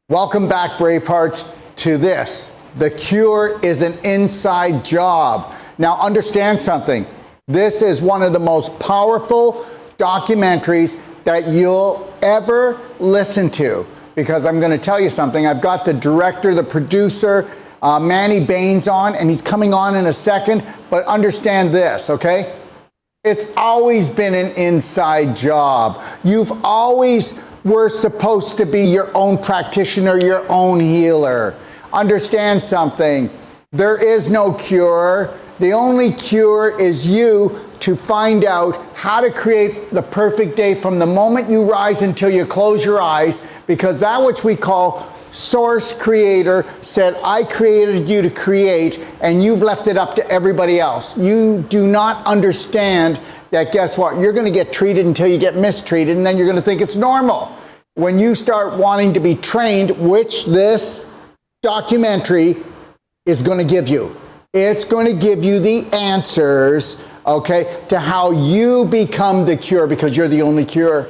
Welcome back, Bravehearts, to this. The cure is an inside job. Now, understand something. This is one of the most powerful documentaries that you'll ever listen to, because I'm going to tell you something. I've got the director, the producer, Manny Baines on, and he's coming on in a second, but understand this, okay? It's always been an inside job. You've always were supposed to be your own practitioner, your own healer. Understand something. There is no cure. The only cure is you to find out how to create the perfect day from the moment you rise until you close your eyes, because that which we call Source Creator said, I created you to create, and you've left it up to everybody else. You do not understand that, guess what? You're going to get treated until you get mistreated, and then you're going to think it's normal. When you start wanting to be trained, which this documentary is going to give you. It's going to give you the answers, okay, to how you become the cure, because you're the only cure.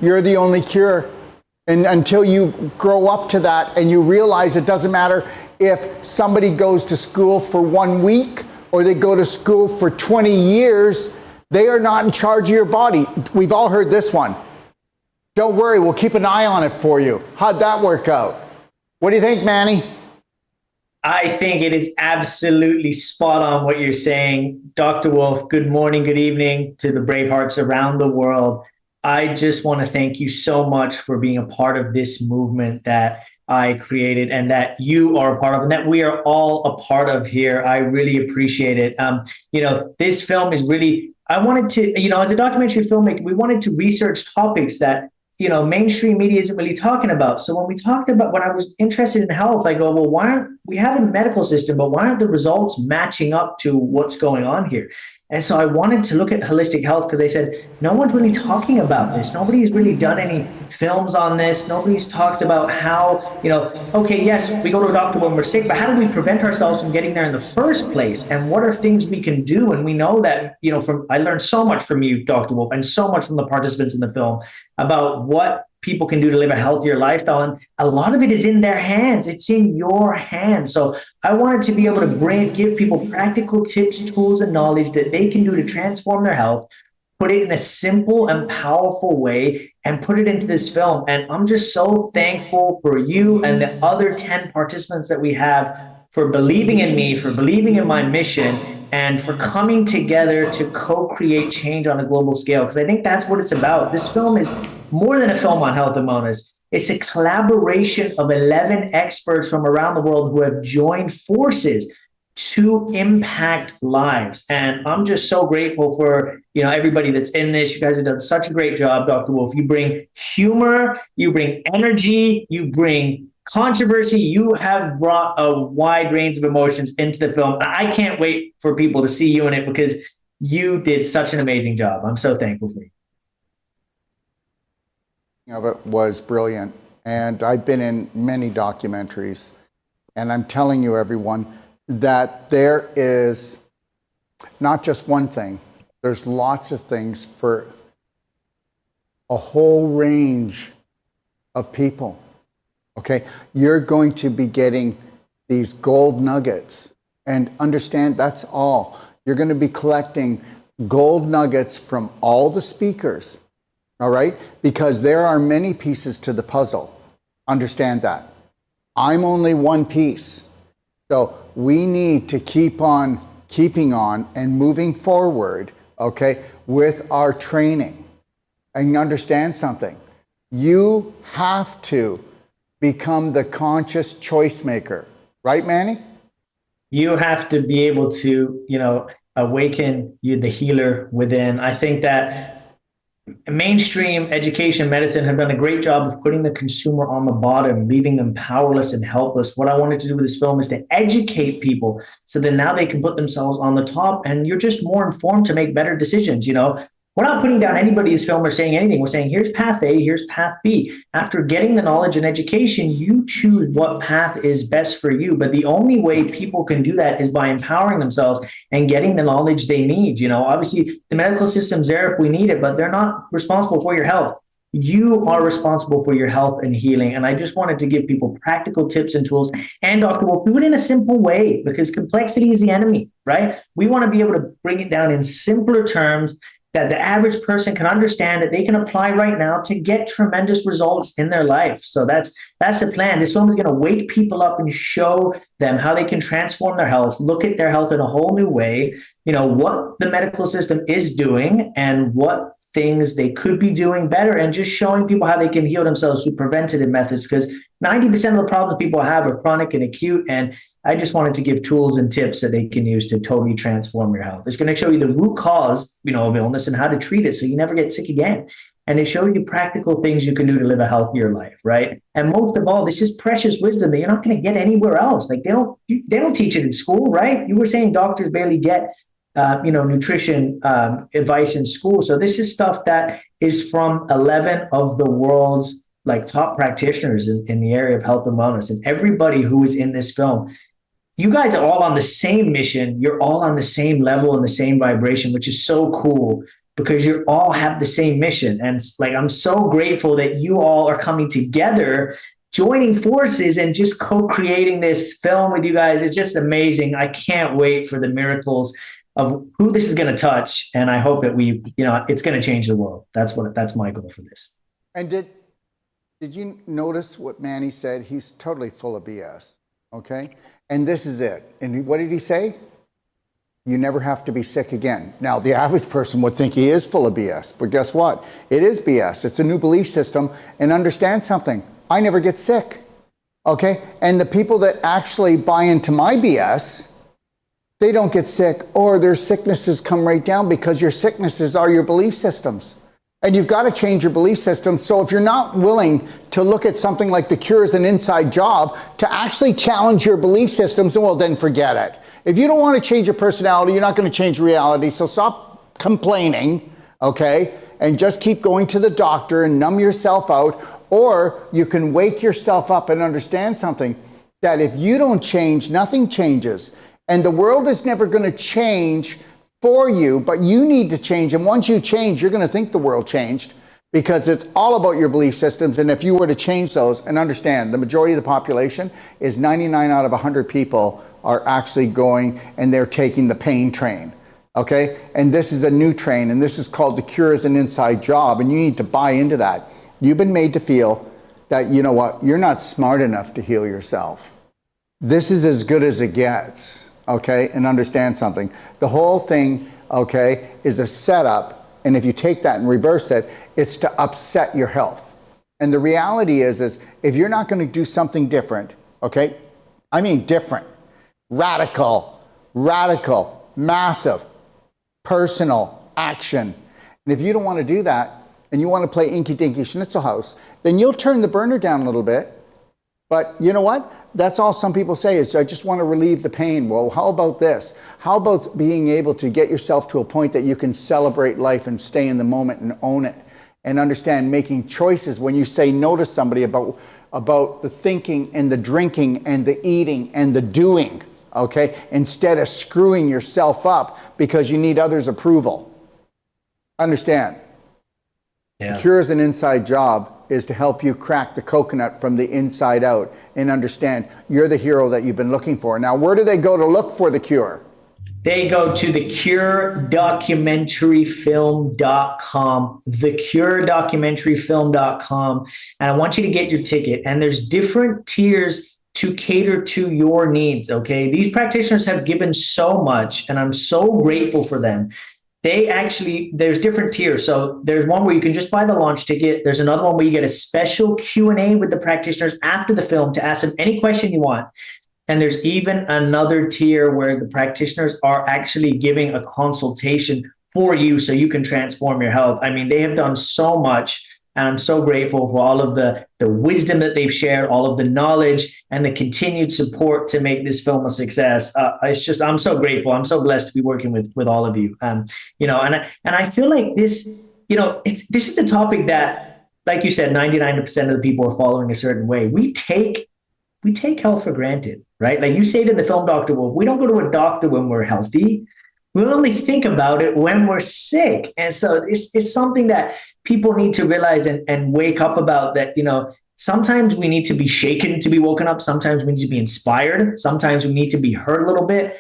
You're the only cure. And until you grow up to that and you realize it doesn't matter if somebody goes to school for 1 week or they go to school for 20 years, they are not in charge of your body. We've all heard this one. Don't worry, we'll keep an eye on it for you. How'd that work out? What do you think, Manny? I think it is absolutely spot on what you're saying. Dr. Wolf, good morning, good evening to the Bravehearts around the world. I just want to thank you so much for being a part of this movement that I created and that you are a part of and that we are all a part of here. I really appreciate it. This film is really, I wanted to, as a documentary filmmaker, we wanted to research topics that mainstream media isn't really talking about. So when I was interested in health, I go, well, why aren't we have a medical system, but why aren't the results matching up to what's going on here? And so I wanted to look at holistic health because they said, no one's really talking about this. Nobody's really done any films on this. Nobody's talked about how, okay, yes, we go to a doctor when we're sick, but how do we prevent ourselves from getting there in the first place? And what are things we can do? And we know that, I learned so much from you, Dr. Wolf, and so much from the participants in the film about what people can do to live a healthier lifestyle. And a lot of it is in their hands. It's in your hands. So I wanted to be able to give people practical tips, tools, and knowledge that they can do to transform their health, put it in a simple and powerful way, and put it into this film. And I'm just so thankful for you and the other 10 participants that we have for believing in me, for believing in my mission, and for coming together to co-create change on a global scale. Because I think that's what it's about. This film is more than a film on health and wellness. It's a collaboration of 11 experts from around the world who have joined forces to impact lives. And I'm just so grateful for, everybody that's in this. You guys have done such a great job, Dr. Wolf. You bring humor, you bring energy, you bring controversy. You have brought a wide range of emotions into the film. I can't wait for people to see you in it because you did such an amazing job. I'm so thankful for you. Of it was brilliant, and I've been in many documentaries, and I'm telling you, everyone, that there is not just one thing. There's lots of things for a whole range of people. Okay, you're going to be getting these gold nuggets, and understand that's all. You're going to be collecting gold nuggets from all the speakers, all right? Because there are many pieces to the puzzle. Understand that. I'm only one piece. So we need to keep on keeping on and moving forward, okay, with our training. And understand something. You have to become the conscious choice maker. Right, Manny? You have to be able to, awaken the healer within. I think that mainstream education, medicine have done a great job of putting the consumer on the bottom, leaving them powerless and helpless. What I wanted to do with this film is to educate people so that now they can put themselves on the top and you're just more informed to make better decisions. We're not putting down anybody's film or saying anything. We're saying, here's path A, here's path B. After getting the knowledge and education, you choose what path is best for you. But the only way people can do that is by empowering themselves and getting the knowledge they need. Obviously, the medical system's there if we need it, but they're not responsible for your health. You are responsible for your health and healing. And I just wanted to give people practical tips and tools. And Dr. Wolf, do it in a simple way because complexity is the enemy, right? We want to be able to bring it down in simpler terms that the average person can understand, that they can apply right now to get tremendous results in their life. So that's the plan. This film is going to wake people up and show them how they can transform their health, look at their health in a whole new way, you know, what the medical system is doing and what things they could be doing better, and just showing people how they can heal themselves through preventative methods, because 90% of the problems people have are chronic and acute. And I just wanted to give tools and tips that they can use to totally transform your health. It's going to show you the root cause, you know, of illness and how to treat it so you never get sick again. And it shows you practical things you can do to live a healthier life, right? And most of all, this is precious wisdom that you're not going to get anywhere else. Like they don't teach it in school, right? You were saying doctors barely get nutrition advice in school. So this is stuff that is from 11 of the world's like top practitioners in the area of health and wellness. And everybody who is in this film, you guys are all on the same mission. You're all on the same level and the same vibration, which is so cool because you all have the same mission. And it's like, I'm so grateful that you all are coming together, joining forces and just co-creating this film with you guys. It's just amazing. I can't wait for the miracles of who this is going to touch. And I hope that it's going to change the world. That's my goal for this. And did you notice what Manny said? He's totally full of BS. Okay. And this is it. And what did he say? You never have to be sick again. Now, the average person would think he is full of BS, but guess what? It is BS. It's a new belief system. And understand something. I never get sick. Okay. And the people that actually buy into my BS, they don't get sick, or their sicknesses come right down, because your sicknesses are your belief systems. And you've got to change your belief system. So if you're not willing to look at something like The Cure as an inside job to actually challenge your belief systems, well, then forget it. If you don't want to change your personality, you're not going to change reality. So stop complaining, okay? And just keep going to the doctor and numb yourself out. Or you can wake yourself up and understand something, that if you don't change, nothing changes. And the world is never going to change for you, but you need to change. And once you change, you're going to think the world changed, because it's all about your belief systems. And if you were to change those, and understand, the majority of the population is 99 out of 100 people are actually going and they're taking the pain train. Okay. And this is a new train, and this is called The Cure as an inside job. And you need to buy into that. You've been made to feel that, you know what, you're not smart enough to heal yourself. This is as good as it gets. Okay, and understand something. The whole thing, okay, is a setup, and if you take that and reverse it, it's to upset your health. And the reality is if you're not going to do something different, okay, I mean different, radical, massive, personal action, and if you don't want to do that, and you want to play Inky Dinky Schnitzel House, then you'll turn the burner down a little bit. But you know what? That's all some people say is, I just want to relieve the pain. Well, how about this? How about being able to get yourself to a point that you can celebrate life and stay in the moment and own it, and understand making choices when you say no to somebody about the thinking and the drinking and the eating and the doing, okay? Instead of screwing yourself up because you need others' approval. Understand? Yeah. Cure is an inside job, is to help you crack the coconut from the inside out and understand you're the hero that you've been looking for. Now, where do they go to look for The Cure? They go to thecuredocumentaryfilm.com, thecuredocumentaryfilm.com. And I want you to get your ticket. And there's different tiers to cater to your needs, okay? These practitioners have given so much, and I'm so grateful for them. There's different tiers. So there's one where you can just buy the launch ticket. There's another one where you get a special Q&A with the practitioners after the film to ask them any question you want. And there's even another tier where the practitioners are actually giving a consultation for you so you can transform your health. I mean, they have done so much. And I'm so grateful for all of the wisdom that they've shared, all of the knowledge, and the continued support to make this film a success. I'm so grateful. I'm so blessed to be working with all of you. And I feel like this is a topic that, like you said, 99% of the people are following a certain way. We take health for granted, right? Like you say to the film, Dr. Wolf, we don't go to a doctor when we're healthy. We only think about it when we're sick. And so it's something that people need to realize and wake up about, that, sometimes we need to be shaken to be woken up. Sometimes we need to be inspired. Sometimes we need to be hurt a little bit.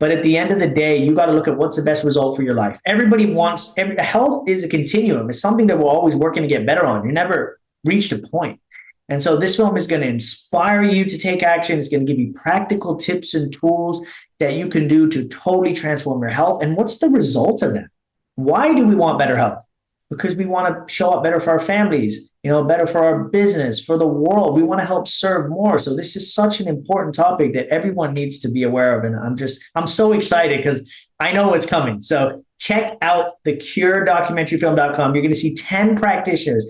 But at the end of the day, you got to look at what's the best result for your life. Health is a continuum. It's something that we're always working to get better on. You never reached a point. And so this film is going to inspire you to take action. It's going to give you practical tips and tools that you can do to totally transform your health. And what's the result of that? Why do we want better health? Because we want to show up better for our families, better for our business, for the world. We want to help serve more. So this is such an important topic that everyone needs to be aware of. And I'm so excited because I know what's coming. So check out thecuredocumentaryfilm.com. You're going to see 10 practitioners,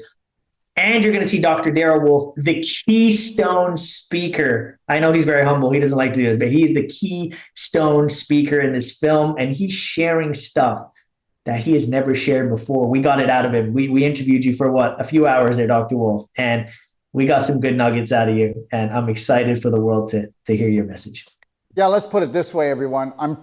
and you're going to see Dr. Darrell Wolfe, the keystone speaker. I know he's very humble. He doesn't like to do this, but he's the keystone speaker in this film. And he's sharing stuff that he has never shared before. We got it out of him. We interviewed you for a few hours there, Dr. Wolfe, and we got some good nuggets out of you. And I'm excited for the world to hear your message. Yeah, let's put it this way, everyone. I'm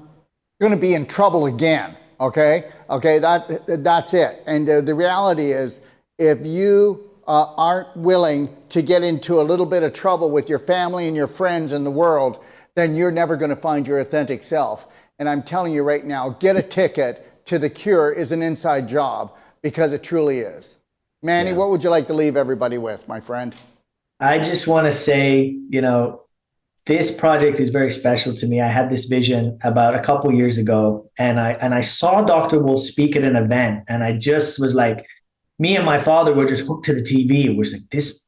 going to be in trouble again. Okay, that's it. And the reality is, if you aren't willing to get into a little bit of trouble with your family and your friends and the world, then you're never going to find your authentic self. And I'm telling you right now, get a ticket to The Cure is an inside job, because it truly is. Manny, what would you like to leave everybody with, my friend? I just want to say, this project is very special to me. I had this vision about a couple years ago, and I saw Dr. Wolfe speak at an event, and I just was like, me and my father were just hooked to the TV. It was like this,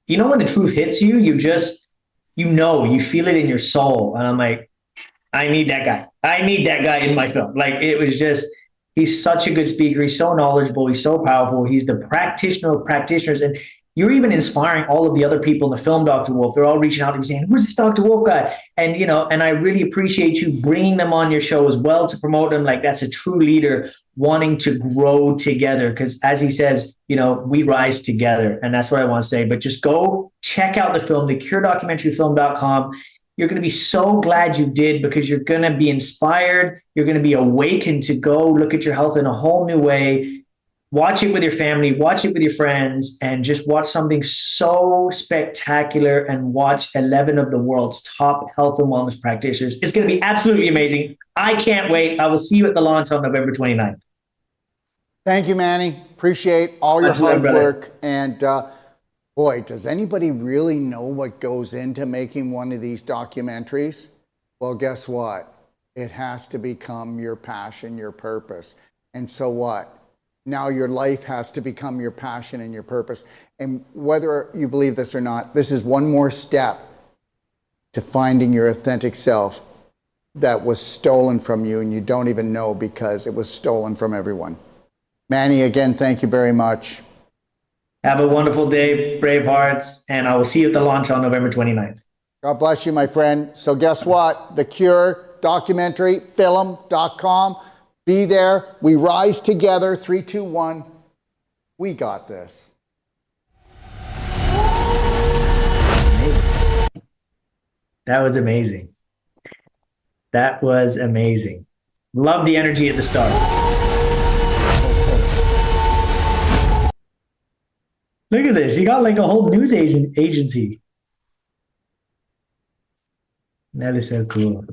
when the truth hits you, you feel it in your soul. And I'm like, I need that guy. I need that guy in my film. Like, it was just, he's such a good speaker. He's so knowledgeable. He's so powerful. He's the practitioner of practitioners. And you're even inspiring all of the other people in the film, Dr. Wolfe. They're all reaching out to me saying, who's this Dr. Wolfe guy? And, and I really appreciate you bringing them on your show as well to promote them. Like, that's a true leader wanting to grow together. Because as he says, we rise together. And that's what I want to say. But just go check out the film, thecuredocumentaryfilm.com. You're going to be so glad you did, because you're going to be inspired. You're going to be awakened to go look at your health in a whole new way. Watch it with your family, watch it with your friends, and just watch something so spectacular, and watch 11 of the world's top health and wellness practitioners. It's going to be absolutely amazing. I can't wait. I will see you at the launch on November 29th. Thank you, Manny. Appreciate all your hard work. And boy, does anybody really know what goes into making one of these documentaries? Well, guess what? It has to become your passion, your purpose. And so what? Now your life has to become your passion and your purpose. And whether you believe this or not, this is one more step to finding your authentic self that was stolen from you, and you don't even know, because it was stolen from everyone. Manny, again, thank you very much. Have a wonderful day, Bravehearts, and I will see you at the launch on November 29th. God bless you, my friend. So guess what? The Cure documentaryfilm.com. Be there. We rise together. 3, 2, 1. We got this. That was amazing. That was amazing. Love the energy at the start. Look at this. You got like a whole news agency. That is so cool.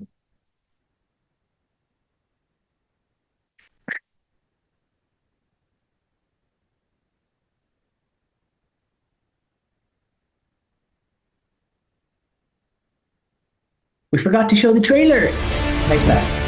We forgot to show the trailer. Next time.